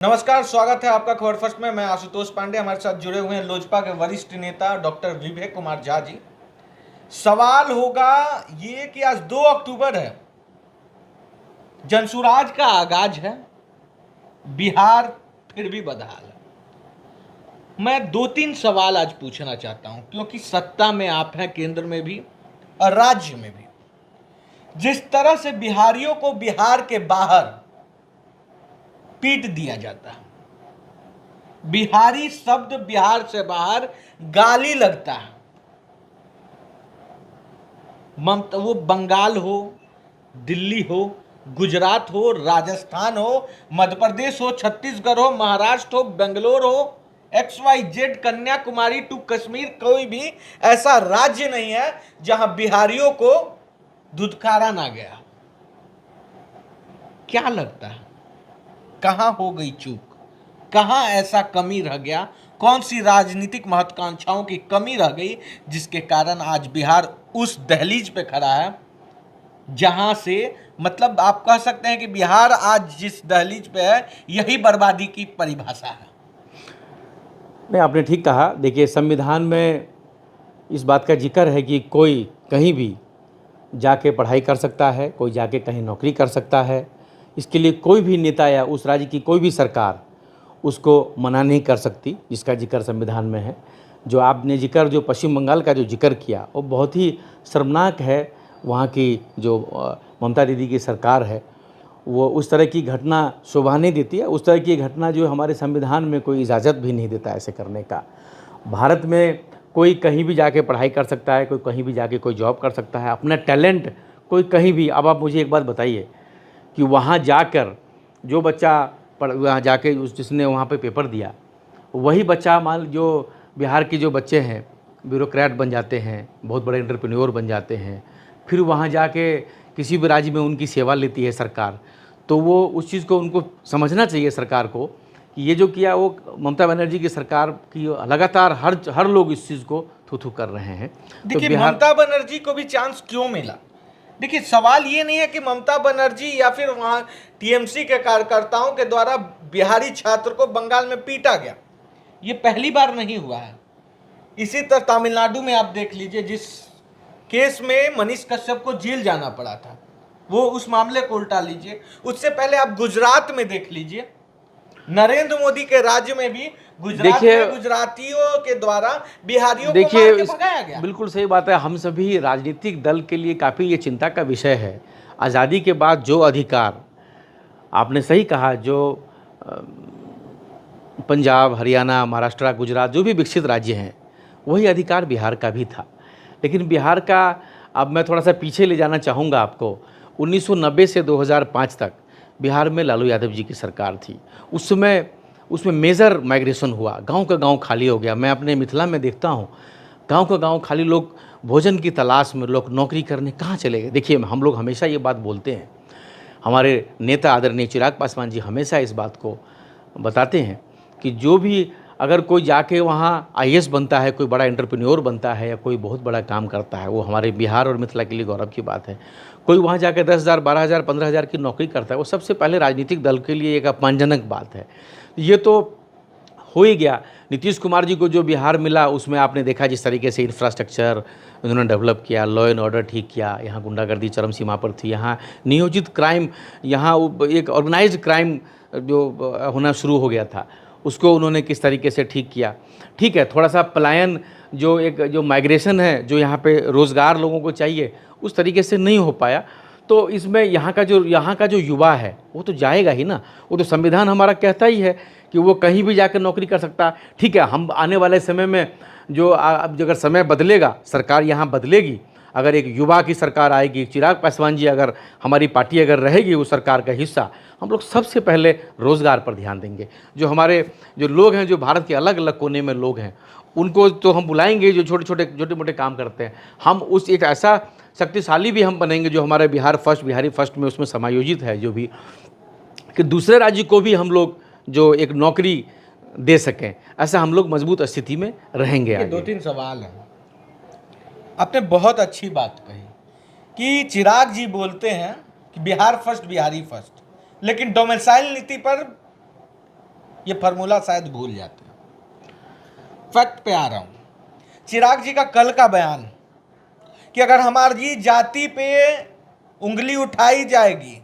नमस्कार, स्वागत है आपका खबर फर्स्ट में। मैं आशुतोष पांडे, हमारे साथ जुड़े हुए हैं लोजपा के वरिष्ठ नेता डॉक्टर विवेक कुमार झा जी। सवाल होगा ये कि आज 2 अक्टूबर है, जनसुराज का आगाज है, बिहार फिर भी बदहाल है। मैं 2-3 सवाल आज पूछना चाहता हूं, क्योंकि सत्ता में आप हैं, केंद्र में भी और राज्य में भी। जिस तरह से बिहारियों को बिहार के बाहर पीट दिया जाता है, बिहारी शब्द बिहार से बाहर गाली लगता है, वो बंगाल हो, दिल्ली हो, गुजरात हो, राजस्थान हो, मध्य प्रदेश हो, छत्तीसगढ़ हो, महाराष्ट्र हो, बेंगलोर हो, XYZ, कन्याकुमारी टू कश्मीर, कोई भी ऐसा राज्य नहीं है जहां बिहारियों को धुतकारा ना गया। क्या लगता है, कहां हो गई चूक? कहां ऐसा कमी रह गया? कौन सी राजनीतिक महत्वाकांक्षाओं की कमी रह गई जिसके कारण आज बिहार उस दहलीज पे खड़ा है जहां से, मतलब आप कह सकते हैं कि बिहार आज जिस दहलीज पे है, यही बर्बादी की परिभाषा है। नहीं, आपने ठीक कहा। देखिए, संविधान में इस बात का जिक्र है कि कोई कहीं भी जाके पढ़ाई कर सकता है, कोई जाके कहीं नौकरी कर सकता है। इसके लिए कोई भी नेता या उस राज्य की कोई भी सरकार उसको मना नहीं कर सकती, जिसका जिक्र संविधान में है। जो आपने जिक्र, जो पश्चिम बंगाल का जो जिक्र किया, वो बहुत ही शर्मनाक है। वहाँ की जो ममता दीदी की सरकार है, वो उस तरह की घटना शोभा नहीं देती है। उस तरह की घटना जो हमारे संविधान में कोई इजाज़त भी नहीं देता ऐसे करने का। भारत में कोई कहीं भी जाके पढ़ाई कर सकता है, कोई कहीं भी जाके कोई जॉब कर सकता है, अपना टैलेंट कोई कहीं भी। अब आप मुझे एक बात बताइए कि वहाँ जाकर जो बच्चा वहाँ जाके जिसने वहाँ पे पेपर दिया, वही बच्चा मान जो बिहार के जो बच्चे हैं ब्यूरोक्रेट बन जाते हैं, बहुत बड़े एंटरप्रेन्योर बन जाते हैं, फिर वहाँ जाके किसी भी राज्य में उनकी सेवा लेती है सरकार। तो वो उस चीज़ को उनको समझना चाहिए सरकार को कि ये जो किया वो ममता बनर्जी की सरकार की लगातार हर लोग इस चीज़ को थू कर रहे हैं। देखिए, ममता बनर्जी को भी चांस क्यों मिला? देखिए, सवाल ये नहीं है कि ममता बनर्जी या फिर वहां TMC के कार्यकर्ताओं के द्वारा बिहारी छात्र को बंगाल में पीटा गया, ये पहली बार नहीं हुआ है। इसी तरह तमिलनाडु में आप देख लीजिए, जिस केस में मनीष कश्यप को जेल जाना पड़ा था, वो उस मामले को उल्टा लीजिए। उससे पहले आप गुजरात में देख लीजिए, नरेंद्र मोदी के राज्य में भी गुजरात में गुजरातियों के द्वारा बिहारियों को मार के भगाया गया। बिल्कुल सही बात है। हम सभी राजनीतिक दल के लिए काफ़ी ये चिंता का विषय है। आज़ादी के बाद जो अधिकार, आपने सही कहा, जो पंजाब, हरियाणा, महाराष्ट्र, गुजरात, जो भी विकसित राज्य हैं, वही अधिकार बिहार का भी था। लेकिन बिहार का, अब मैं थोड़ा सा पीछे ले जाना चाहूँगा आपको। 1990 से 2005 तक बिहार में लालू यादव जी की सरकार थी। उस समय उसमें मेजर माइग्रेशन हुआ, गांव का गांव खाली हो गया। मैं अपने मिथिला में देखता हूं, गांव का गांव खाली, लोग भोजन की तलाश में, लोग नौकरी करने कहाँ चले गए। देखिए, हम लोग हमेशा ये बात बोलते हैं, हमारे नेता आदरणीय चिराग पासवान जी हमेशा इस बात को बताते हैं कि जो भी अगर कोई जाके वहाँ IAS बनता है, कोई बड़ा एंटरप्रेन्योर बनता है या कोई बहुत बड़ा काम करता है, वो हमारे बिहार और मिथिला के लिए गौरव की बात है। कोई वहाँ जाकर 10,000, 12,000, 15,000 की नौकरी करता है, वो सबसे पहले राजनीतिक दल के लिए एक अपमानजनक बात है। ये तो हो ही गया। नीतीश कुमार जी को जो बिहार मिला, उसमें आपने देखा जिस तरीके से इंफ्रास्ट्रक्चर उन्होंने डेवलप किया, लॉ एंड ऑर्डर ठीक किया, यहाँ गुंडागर्दी चरम सीमा पर थी, यहाँ नियोजित क्राइम, यहाँ एक ऑर्गेनाइज्ड क्राइम जो होना शुरू हो गया था, उसको उन्होंने किस तरीके से ठीक किया। ठीक है, थोड़ा सा पलायन, जो माइग्रेशन है, जो यहाँ पे रोज़गार लोगों को चाहिए, उस तरीके से नहीं हो पाया। तो इसमें यहाँ का जो युवा है वो तो जाएगा ही ना। वो तो संविधान हमारा कहता ही है कि वो कहीं भी जाकर नौकरी कर सकता है। ठीक है, हम आने वाले समय में अब अगर समय बदलेगा, सरकार यहाँ बदलेगी, अगर एक युवा की सरकार आएगी, चिराग पासवान जी अगर, हमारी पार्टी अगर रहेगी वो सरकार का हिस्सा, हम लोग सबसे पहले रोज़गार पर ध्यान देंगे। जो लोग हैं, जो भारत के अलग अलग कोने में लोग हैं, उनको तो हम बुलाएंगे, जो छोटे मोटे काम करते हैं। हम उस एक ऐसा शक्तिशाली भी हम बनेंगे जो हमारे बिहारी फर्स्ट में उसमें समायोजित है, जो भी कि दूसरे राज्य को भी हम लोग जो एक नौकरी दे सकें, ऐसा हम लोग मजबूत स्थिति में रहेंगे। 2-3 सवाल हैं। आपने बहुत अच्छी बात कही कि चिराग जी बोलते हैं कि बिहार फर्स्ट, बिहारी फर्स्ट, लेकिन डोमिसाइल नीति पर ये फार्मूला शायद भूल जाते हैं। फैक्ट पे आ रहा हूं। चिराग जी का कल का बयान कि अगर हमारी जाति पे उंगली उठाई जाएगी,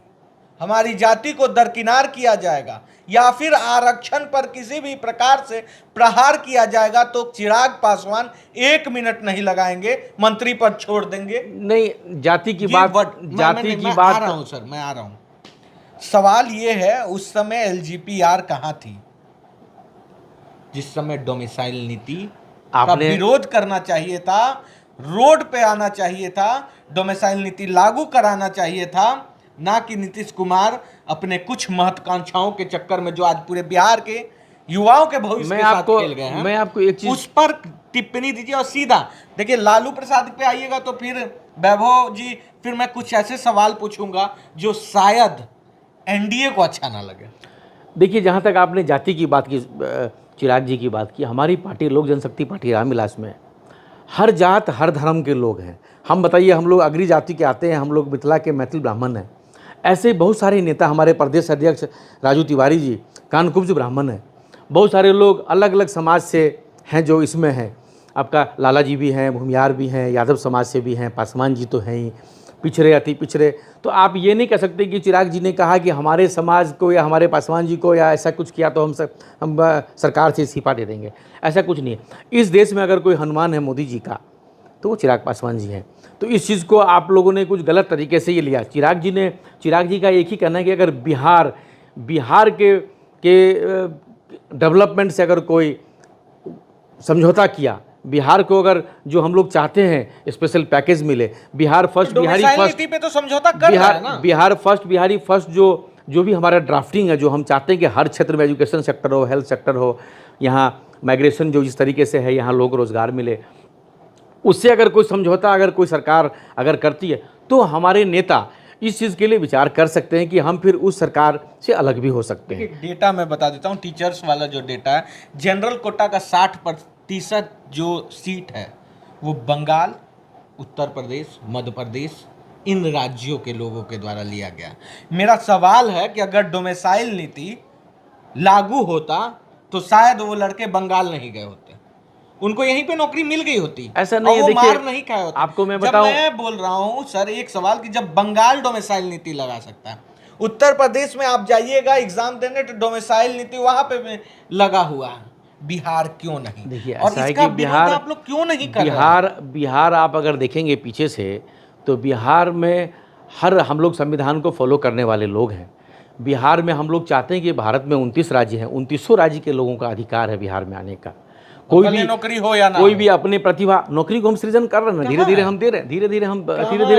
हमारी जाति को दरकिनार किया जाएगा या फिर आरक्षण पर किसी भी प्रकार से प्रहार किया जाएगा तो चिराग पासवान 1 मिनट नहीं लगाएंगे, मंत्री पद छोड़ देंगे। नहीं, जाति की बात, जाति की मैं बात आ रहा हूं सर, मैं आ रहा हूं। सवाल ये है, उस समय एलजीपीआर कहां थी जिस समय डोमिसाइल नीति का आपने विरोध करना चाहिए था, रोड पे आना चाहिए था, डोमिसाइल नीति लागू कराना चाहिए था, ना कि नीतीश कुमार अपने कुछ महत्वाकांक्षाओं के चक्कर में जो आज पूरे बिहार के युवाओं के भविष्य के साथ खेल गए हैं। मैं आपको एक चीज उस पर टिप्पणी दीजिए और सीधा देखिए, लालू प्रसाद पे आइएगा तो फिर वैभव जी, फिर मैं कुछ ऐसे सवाल पूछूंगा जो शायद एनडीए को अच्छा ना लगे। देखिए, जहाँ तक आपने जाति की बात की, चिराग जी की बात की, हमारी पार्टी लोक जनशक्ति पार्टी रामविलास में हर जात हर धर्म के लोग हैं। हम बताइए, हम लोग अग्री जाति के आते हैं, हम लोग मिथिला के मैथिल ब्राह्मण हैं। ऐसे बहुत सारे नेता, हमारे प्रदेश अध्यक्ष राजू तिवारी जी कानकुब्ज ब्राह्मण हैं। बहुत सारे लोग अलग अलग समाज से हैं जो इसमें हैं। आपका लाला जी भी हैं, भूमियार भी हैं, यादव समाज से भी हैं, पासवान जी तो हैं ही, पिछड़े अति पिछड़े। तो आप ये नहीं कह सकते कि चिराग जी ने कहा कि हमारे समाज को या हमारे पासवान जी को या ऐसा कुछ किया तो हम सरकार से इस्तीफा दे देंगे। ऐसा कुछ नहीं है। इस देश में अगर कोई हनुमान है मोदी जी का तो वो चिराग पासवान जी हैं। तो इस चीज़ को आप लोगों ने कुछ गलत तरीके से ये लिया। चिराग जी का एक ही कहना है कि अगर बिहार के डेवलपमेंट से अगर कोई समझौता किया, बिहार को अगर जो हम लोग चाहते हैं स्पेशल पैकेज मिले, बिहार फर्स्ट, बिहारी फर्स्ट पे तो समझौता कर रहा है ना, बिहार फर्स्ट, बिहारी फर्स्ट, जो भी हमारा ड्राफ्टिंग है, जो हम चाहते हैं कि हर क्षेत्र में एजुकेशन सेक्टर हो, हेल्थ सेक्टर हो, यहाँ माइग्रेशन जो जिस तरीके से है, यहाँ लोग रोजगार मिले, उससे अगर कोई समझौता अगर कोई सरकार अगर करती है तो हमारे नेता इस चीज़ के लिए विचार कर सकते हैं कि हम फिर उस सरकार से अलग भी हो सकते हैं। डेटा मैं बता देता हूँ, टीचर्स वाला जो डेटा है, जनरल कोटा का 60% जो सीट है वो बंगाल, उत्तर प्रदेश, मध्य प्रदेश, इन राज्यों के लोगों के द्वारा लिया गया। मेरा सवाल है कि अगर डोमिसाइल नीति लागू होता तो शायद वो लड़के बंगाल नहीं गए होते, उनको यहीं पे नौकरी मिल गई होती, ऐसा नहीं है। वो देखिए, मार नहीं खाए होते। आपको मैं बताऊं, मैं बोल रहा हूं सर एक सवाल कि जब बंगाल डोमिसाइल नीति लगा सकता है, उत्तर प्रदेश में आप जाइएगा एग्जाम देने तो डोमिसाइल नीति वहां पे लगा हुआ है, बिहार क्यों नहीं? देखिए, और ऐसा है इसका कि बिहार, आप लोग क्यों नहीं कर रहे? बिहार आप अगर देखेंगे पीछे से तो बिहार में हम लोग संविधान को फॉलो करने वाले लोग हैं। बिहार में हम लोग चाहते हैं कि भारत में 29 राज्य हैं, 2900 राज्य के लोगों का अधिकार है बिहार में आने का। कोई भी नौकरी हो या ना, कोई भी अपनी प्रतिभा, नौकरी को हम सृजन कर रहे हैं, धीरे धीरे हम दे रहे हैं, धीरे धीरे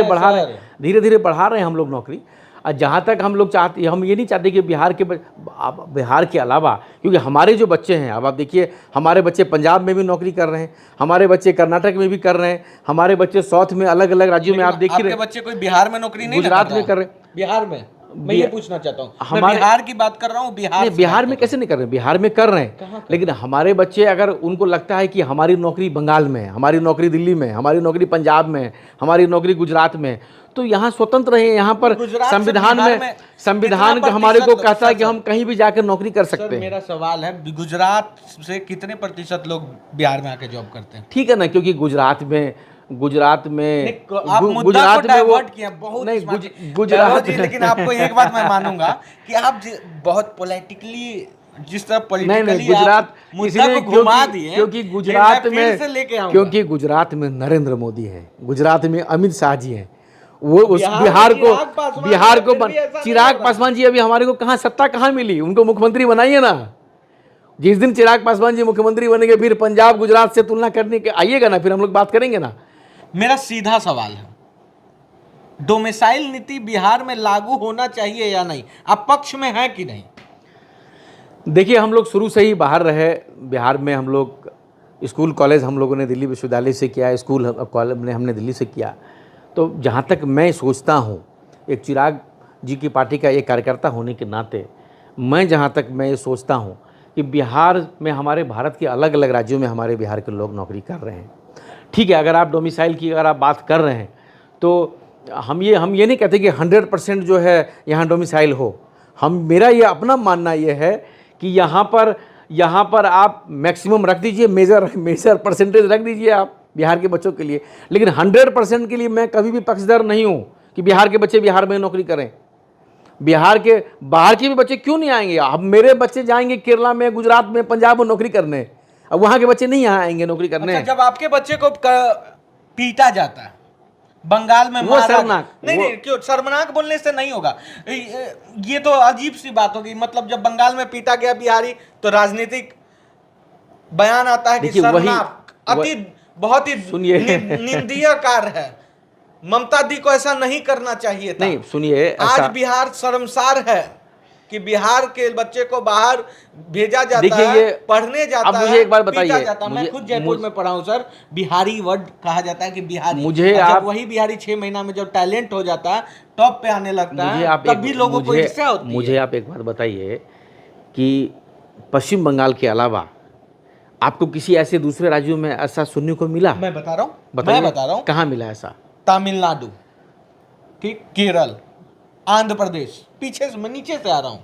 बढ़ा रहे हैं, धीरे धीरे बढ़ा रहे हैं हम लोग नौकरी। और जहाँ तक हम लोग चाहते, हम ये नहीं चाहते कि बिहार के अलावा, क्योंकि हमारे जो बच्चे हैं, अब आप देखिए, हमारे बच्चे पंजाब में भी नौकरी कर रहे हैं, हमारे बच्चे कर्नाटक में भी कर रहे हैं, हमारे बच्चे साउथ में अलग अलग राज्यों में, आप देखिए आपके बच्चे कोई बिहार में नौकरी नहीं, गुजरात में कर रहे हैं। बिहार में मैं ये पूछना चाहता हूँ, मैं बिहार की बात कर रहा हूँ, बिहार में कैसे नहीं कर रहे हैं? बिहार में कर रहे हैं, लेकिन हमारे बच्चे अगर उनको लगता है कि हमारी नौकरी बंगाल में है, हमारी नौकरी दिल्ली में, हमारी नौकरी पंजाब में, हमारी नौकरी गुजरात में, तो यहाँ स्वतंत्र है। यहाँ पर संविधान हमारे को कहता है कि हम कहीं भी जाकर नौकरी कर सकते हैं। मेरा सवाल है, गुजरात से कितने प्रतिशत लोग बिहार में आके जॉब करते हैं? ठीक है ना, क्योंकि गुजरात में आप मुद्दा को डाइवर्ट किया बहुत नहीं गुजरात जी, लेकिन आपको एक बात मैं मानूंगा कि आप बहुत पॉलिटिकली जिस तरह नहीं गुजरात इसलिए घुमा दिए, क्योंकि गुजरात में नरेंद्र मोदी है, गुजरात में अमित शाह जी हैं, वो उस बिहार को चिराग पासवान जी अभी हमारे को कहाँ सत्ता कहाँ मिली, उनको मुख्यमंत्री बनाइए ना। जिस दिन चिराग पासवान जी मुख्यमंत्री बनेंगे फिर पंजाब गुजरात से तुलना करने के आइएगा ना, फिर हम लोग बात करेंगे ना। मेरा सीधा सवाल है, डोमिसाइल नीति बिहार में लागू होना चाहिए या नहीं? आप पक्ष में हैं कि नहीं? देखिए, हम लोग शुरू से ही बाहर रहे। बिहार में हम लोग स्कूल कॉलेज हम लोगों ने दिल्ली विश्वविद्यालय से किया, स्कूल कॉलेज में हमने दिल्ली से किया। तो जहाँ तक मैं सोचता हूँ, एक चिराग जी की पार्टी का एक कार्यकर्ता होने के नाते, मैं जहाँ तक मैं ये सोचता हूँ कि बिहार में, हमारे भारत के अलग अलग राज्यों में हमारे बिहार के लोग नौकरी कर रहे हैं। ठीक है, अगर आप डोमिसाइल की अगर आप बात कर रहे हैं तो हम ये नहीं कहते कि 100% जो है यहाँ डोमिसाइल हो। मेरा ये अपना मानना ये है कि यहाँ पर आप मैक्सिमम रख दीजिए, मेजर परसेंटेज रख दीजिए आप बिहार के बच्चों के लिए, लेकिन 100% के लिए मैं कभी भी पक्षधर नहीं हूँ कि बिहार के बच्चे बिहार में नौकरी करें। बिहार के बाहर के भी बच्चे क्यों नहीं आएंगे? अब मेरे बच्चे जाएंगे केरला में, गुजरात में, पंजाब में नौकरी करने, अब वहाँ के बच्चे नहीं यहाँ आएंगे नौकरी करने। अच्छा, जब आपके बच्चे को पीटा जाता है बंगाल में, वो शर्मनाक, नहीं, क्यों शर्मनाक बोलने से नहीं होगा, ये तो अजीब सी बात होगी। मतलब जब बंगाल में पीटा गया बिहारी तो राजनीतिक बयान आता है कि शर्मनाक, अति बहुत ही निंदनीय कार्य है, ममता दी को ऐसा नहीं करना चाहिए था। नहीं, सुनिए, आज बिहार शर्मसार है कि बिहार के बच्चे को बाहर भेजा जाता है, पढ़ने जाता है। अब मुझे एक बात बताइए, मैं खुद जयपुर में पढ़ा हूं सर, बिहारी वर्ड कहा जाता है कि बिहारी, मुझे जब वही बिहारी 6 महीना में जब टैलेंट हो जाता है, टॉप पे आने लगता है, तभी लोगों को ईर्ष्या होती है। मुझे आप एक बात बताइए कि पश्चिम बंगाल के अलावा आपको किसी ऐसे दूसरे राज्यों में ऐसा सुनने को मिला? मैं बता रहा हूँ कहाँ मिला ऐसा? तमिलनाडु, ठीक, केरल, आंध्र प्रदेश, पीछे से मैं नीचे से आ रहा हूँ,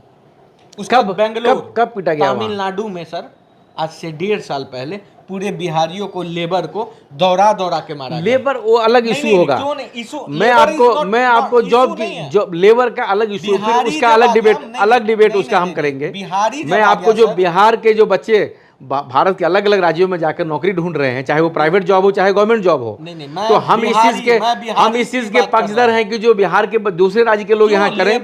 उसका बेंगलोर, कब पिटा गया? तमिलनाडु में सर आज से 1.5 साल पहले पूरे बिहारियों को, लेबर को दौड़ा के मारा। लेबर वो अलग इशू होगा, क्यों नहीं इशू? मैं आपको जॉब लेबर का अलग इशू, फिर उसका अलग डिबेट उसका हम करेंगे। मैं आपको जो बिहार के जो बच्चे भारत के अलग अलग राज्यों में जाकर नौकरी ढूंढ रहे हैं, चाहे वो प्राइवेट जॉब हो चाहे गवर्नमेंट जॉब हो, तो हम इस चीज के पक्षधर हैं कि जो बिहार के दूसरे राज्य के लोग यहाँ करें।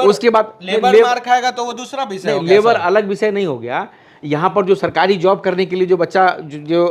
उसके बाद लेबर मार खाएगा तो वो दूसरा विषय हो गया, लेबर अलग विषय नहीं हो गया। यहाँ पर जो सरकारी जॉब करने के लिए जो बच्चा जो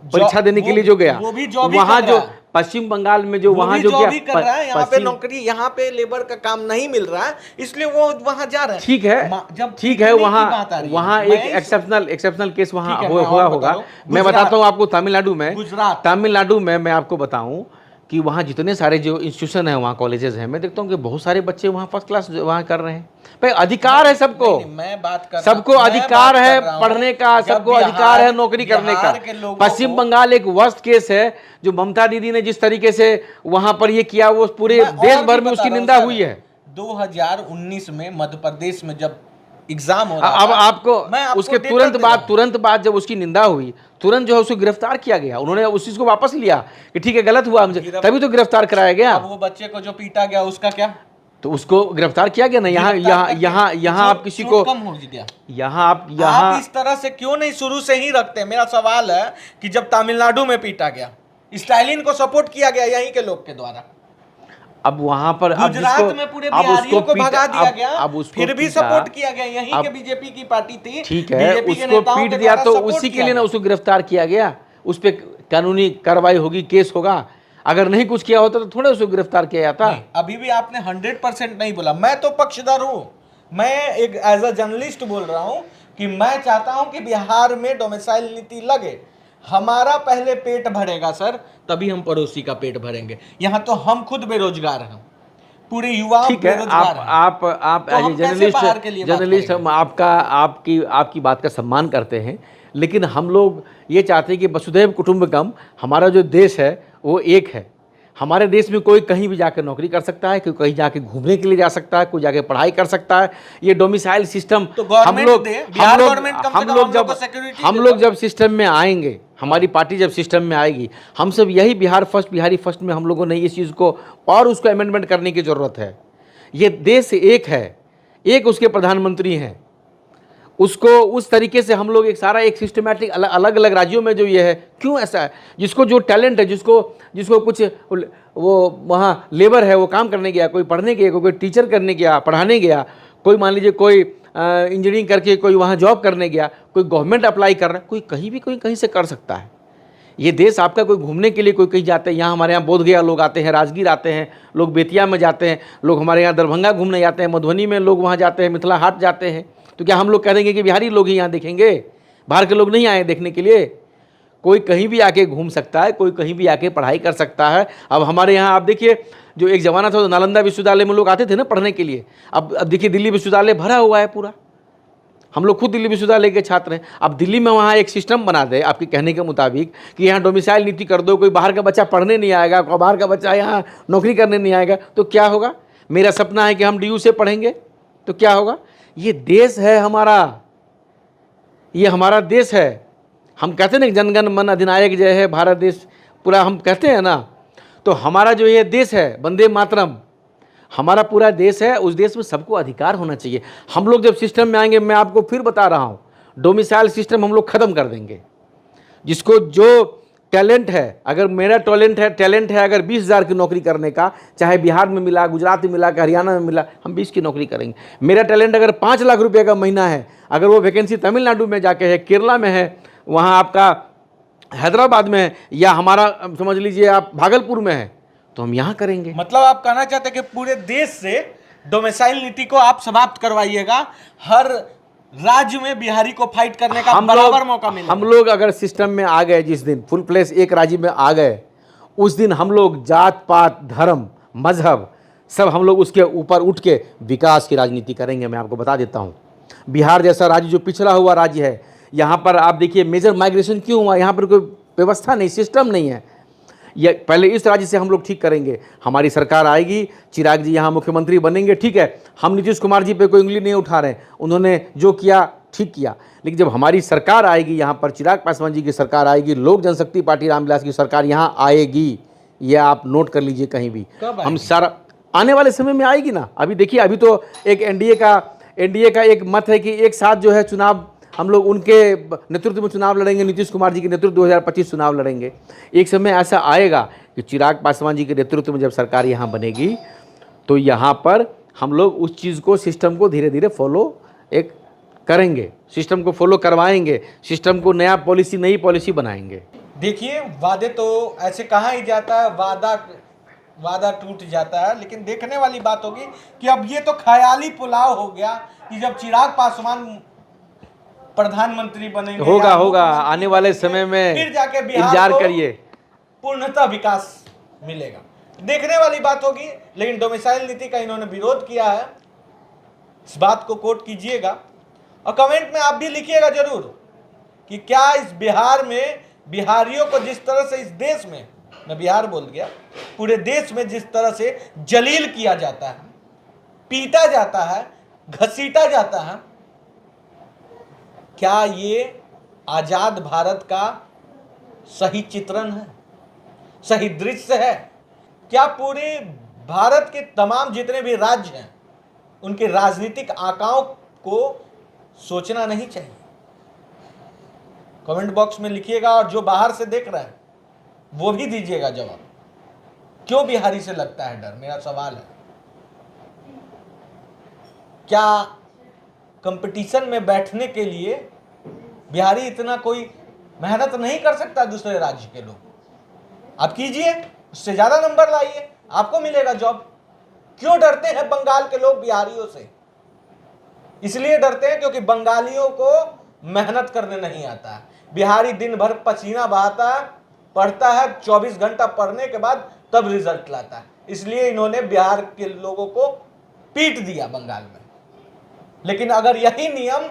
परीक्षा देने के लिए जो गया, वहाँ जो पश्चिम बंगाल में जो वहाँ जो क्या कर रहा है, यहाँ पे नौकरी, यहाँ पे लेबर का काम नहीं मिल रहा है, इसलिए वो वहाँ जा रहा है। ठीक है, ठीक है, वहाँ एक एक्सेप्शनल केस वहाँ हुआ होगा। मैं बताता हूँ आपको, तमिलनाडु में मैं आपको बताऊँ कि वहाँ जितने सारे जो इंस्टीट्यूशन है, वहाँ कॉलेजेस हैं, मैं देखता हूँ कि बहुत सारे बच्चे वहाँ फर्स्ट क्लास वहाँ कर रहे हैं। भाई अधिकार है सबको, मैं बात कर सबको अधिकार है पढ़ने का, सबको अधिकार है नौकरी करने का। पश्चिम बंगाल एक वर्स्ट केस है, जो ममता दीदी ने जिस तरीके से वहाँ पर ये किया, वो पूरे देश भर में उसकी निंदा हुई है। 2019 में मध्य प्रदेश में जब एग्जाम हो रहा, अब आपको उसके तुरंत बाद जब उसकी निंदा हुई, तुरंत जो है उसको गिरफ्तार किया गया। उन्होंने उस चीज को वापस लिया कि ठीक है गलत हुआ मुझे, तभी तो गिरफ्तार कराया गया। अब वो बच्चे को जो पीटा गया उसका क्या? तो उसको गिरफ्तार किया गया ना। यहाँ आप किसी को कम हो गया। यहाँ इस तरह से क्यों नहीं शुरू से ही रखते? मेरा सवाल है कि जब तमिलनाडु में पीटा गया, स्टालिन को सपोर्ट किया गया यहीं के लोग के द्वारा, अब वहां पर गुजरात में पूरे बिहारियों को भगा दिया गया, अब फिर भी सपोर्ट किया गया, यहीं के बीजेपी की पार्टी थी, ठीक है, उसको पीट दिया तो उसी के लिए ना उसको गिरफ्तार किया गया, उस पर कानूनी कार्रवाई होगी, केस होगा। अगर नहीं कुछ किया होता तो थोड़ा उसको गिरफ्तार किया जाता। अभी भी आपने 100% नहीं बोला। मैं तो पक्षधर हूं, मैं एक एज अ जर्नलिस्ट बोल रहा हूं कि मैं चाहता हूं कि बिहार में डोमिसाइल नीति लगे। हमारा पहले पेट भरेगा सर, तभी हम पड़ोसी का पेट भरेंगे। यहाँ तो हम खुद बेरोजगार हैं, पूरे युवा बेरोजगार हैं। आप एज ए जर्नलिस्ट हम आपकी बात का सम्मान करते हैं, लेकिन हम लोग ये चाहते हैं कि वसुधैव कुटुंबकम, हमारा जो देश है वो एक है। हमारे देश में कोई कहीं भी जाकर नौकरी कर सकता है, कोई कहीं जाके घूमने के लिए जा सकता है, कोई जाके पढ़ाई कर सकता है। ये डोमिसाइल सिस्टम तो हम लोग जब सिस्टम में आएंगे, हमारी पार्टी जब सिस्टम में आएगी, हम सब यही बिहारी फर्स्ट में हम लोगों ने इस चीज़ को और उसको अमेंडमेंट करने की ज़रूरत है। ये देश एक है, एक उसके प्रधानमंत्री हैं, उसको उस तरीके से हम लोग एक सिस्टमैटिक अलग अलग राज्यों में जो ये है, क्यों ऐसा है? जिसको जो टैलेंट है, जिसको कुछ वो वहाँ लेबर है, वो काम करने गया, कोई पढ़ने गया, कोई टीचर करने गया, पढ़ाने गया, कोई मान लीजिए कोई इंजीनियरिंग करके कोई वहाँ जॉब करने गया, कोई गवर्नमेंट अप्लाई कर रहा है, कोई कहीं भी कोई कहीं से कर सकता है। ये देश आपका, कोई घूमने के लिए कोई कहीं जाते हैं, यहाँ हमारे यहाँ बोधगया लोग आते हैं, राजगीर आते हैं, लोग बेतिया में जाते हैं, लोग हमारे यहाँ दरभंगा घूमने जाते हैं, मधुबनी में लोग वहाँ जाते हैं, मिथिला हाट जाते हैं। तो क्या हम लोग कह देंगे कि बिहारी लोग ही यहाँ देखेंगे, बाहर के लोग नहीं आए देखने के लिए? कोई कहीं भी आके घूम सकता है, कोई कहीं भी आके पढ़ाई कर सकता है। अब हमारे यहाँ आप देखिए, जो एक ज़माना था तो नालंदा विश्वविद्यालय में लोग आते थे ना पढ़ने के लिए, अब देखिए दिल्ली विश्वविद्यालय भरा हुआ है पूरा। हम लोग खुद दिल्ली विश्वविद्यालय के छात्र हैं। अब दिल्ली में वहाँ एक सिस्टम बना दे आपके कहने के मुताबिक कि यहाँ डोमिसाइल नीति कर दो, कोई बाहर का बच्चा पढ़ने नहीं आएगा, कोई बाहर का बच्चा यहाँ नौकरी करने नहीं आएगा, तो क्या होगा? मेरा सपना है कि हम DU से पढ़ेंगे, तो क्या होगा? ये देश है हमारा, ये हमारा देश है। हम कहते हैं ना जनगण मन अधिनायक जय है भारत देश, पूरा हम कहते हैं ना, तो हमारा जो ये देश है वंदे मातरम, हमारा पूरा देश है, उस देश में सबको अधिकार होना चाहिए। हम लोग जब सिस्टम में आएंगे, मैं आपको फिर बता रहा हूँ, डोमिसाइल सिस्टम हम लोग ख़त्म कर देंगे। जिसको जो टैलेंट है, अगर मेरा टैलेंट है अगर 20,000 की नौकरी करने का, चाहे बिहार में मिला, गुजरात में मिला, हरियाणा में मिला, हम 20 की नौकरी करेंगे। मेरा टैलेंट अगर 5 लाख रुपये का महीना है, अगर वो वैकेंसी तमिलनाडु में जाके है, केरला में है, वहाँ आपका हैदराबाद में है, या हमारा समझ लीजिए आप भागलपुर में है, तो हम यहाँ करेंगे। मतलब आप कहना चाहते हैं कि पूरे देश से डोमिसाइल नीति को आप समाप्त करवाइएगा, हर राज्य में बिहारी को फाइट करने का बराबर मौका मिलेगा। हम लोग अगर सिस्टम में आ गए, जिस दिन फुल प्लेस एक राज्य में आ गए, उस दिन हम लोग जात पात धर्म मजहब सब हम लोग उसके ऊपर उठ के विकास की राजनीति करेंगे। मैं आपको बता देता हूँ, बिहार जैसा राज्य जो पिछड़ा हुआ राज्य है, यहाँ पर आप देखिए मेजर माइग्रेशन क्यों हुआ, यहाँ पर कोई व्यवस्था नहीं, सिस्टम नहीं है। ये पहले इस राज्य से हम लोग ठीक करेंगे। हमारी सरकार आएगी, चिराग जी यहाँ मुख्यमंत्री बनेंगे, ठीक है, हम नीतीश कुमार जी पे कोई उंगली नहीं उठा रहे हैं, उन्होंने जो किया ठीक किया, लेकिन जब हमारी सरकार आएगी, यहाँ पर चिराग पासवान जी की सरकार आएगी, लोक जनशक्ति पार्टी रामविलास की सरकार यहाँ आएगी, ये आप नोट कर लीजिए कहीं भी। हम सारा आने वाले समय में आएगी ना। अभी देखिए, अभी तो एक एनडीए का एक मत है कि एक साथ जो है चुनाव हम लोग उनके नेतृत्व में चुनाव लड़ेंगे, नीतीश कुमार जी के नेतृत्व 2025 चुनाव लड़ेंगे। एक समय ऐसा आएगा कि चिराग पासवान जी के नेतृत्व में जब सरकार यहाँ बनेगी, तो यहाँ पर हम लोग उस चीज़ को, सिस्टम को धीरे धीरे फॉलो एक करेंगे, सिस्टम को फॉलो करवाएंगे, सिस्टम को नई पॉलिसी बनाएंगे। देखिए, वादे तो ऐसे कहा ही जाता है, वादा टूट जाता है, लेकिन देखने वाली बात होगी कि अब ये तो ख्याली पुलाव हो गया कि जब चिराग पासवान प्रधानमंत्री बनेंगे, होगा आने वाले समय में, फिर जाके बिहार इंतजार को करिए, पूर्णतः विकास मिलेगा। देखने वाली बात होगी, लेकिन डोमिसाइल नीति का इन्होंने विरोध किया है। इस बात को कोट कीजिएगा और कमेंट में आप भी लिखिएगा जरूर कि क्या इस बिहार में बिहारियों को जिस तरह से इस देश में, मैं बिहार बोल गया, पूरे देश में जिस तरह से जलील किया जाता है, पीटा जाता है, घसीटा जाता है, क्या ये आजाद भारत का सही चित्रण है, सही दृश्य है? क्या पूरे भारत के तमाम जितने भी राज्य हैं, उनके राजनीतिक आकाओं को सोचना नहीं चाहिए? कमेंट बॉक्स में लिखिएगा, और जो बाहर से देख रहा है वो भी दीजिएगा जवाब। क्यों बिहारी से लगता है डर? मेरा सवाल है, क्या कंपटीशन में बैठने के लिए बिहारी इतना कोई मेहनत नहीं कर सकता? दूसरे राज्य के लोग, आप कीजिए, उससे ज्यादा नंबर लाइए, आपको मिलेगा जॉब। क्यों डरते हैं बंगाल के लोग बिहारियों से? इसलिए डरते हैं क्योंकि बंगालियों को मेहनत करने नहीं आता है। बिहारी दिन भर पसीना बहाता है, पढ़ता है, 24 घंटा पढ़ने के बाद तब रिजल्ट लाता है। इसलिए इन्होंने बिहार के लोगों को पीट दिया बंगाल में। लेकिन अगर यही नियम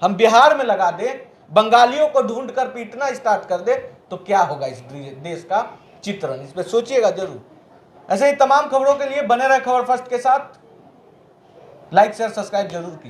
हम बिहार में लगा दें, बंगालियों को ढूंढकर पीटना स्टार्ट कर दे, तो क्या होगा इस देश का चित्रण? इस पर सोचिएगा जरूर। ऐसे ही तमाम खबरों के लिए बने रहे खबर फर्स्ट के साथ। लाइक शेयर सब्सक्राइब जरूर कीजिए।